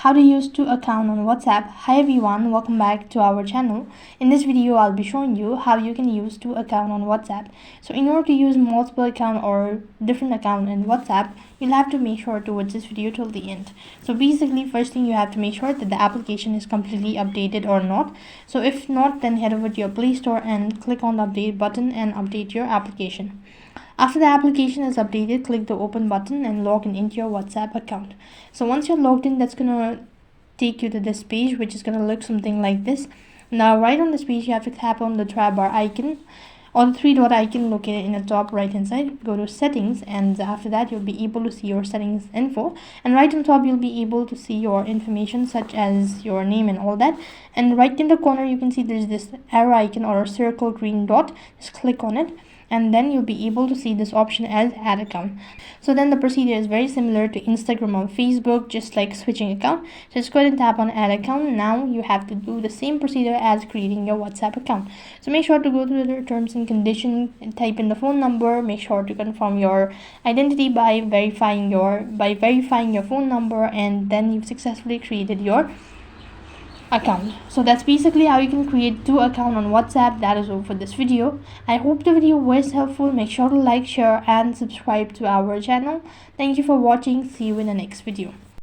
How to use two accounts on WhatsApp. Hi everyone, welcome back to our channel. In this video I'll be showing you how you can use two accounts on WhatsApp. So in order to use multiple accounts or different account in WhatsApp, you'll have to make sure to watch this video till the end. So basically, first thing you have to make sure that the application is completely updated or not. So if not, then head over to your Play Store and click on the update button and update your application. After the application is updated, click the open button and log into your WhatsApp account. So once you're logged in, that's gonna take you to this page, which is gonna look something like this. Now right on this page, you have to tap on the try bar icon or the three dot icon located in the top right hand side. Go to settings, and after that you'll be able to see your settings info, and right on top you'll be able to see your information such as your name and all that. And right in the corner you can see there's this arrow icon or a circle green dot. Just click on it, and then you'll be able to see this option as add account. So then the procedure is very similar to Instagram or Facebook, just like switching account. So just go ahead and tap on add account. Now you have to do the same procedure as creating your WhatsApp account. So make sure to go to the terms and condition and type in the phone number. Make sure to confirm your identity by verifying your phone number, and then you've successfully created your account. So that's basically how you can create two accounts on WhatsApp. That is all for this video. I hope the video was helpful. Make sure to like, share and subscribe to our channel. Thank you for watching. See you in the next video.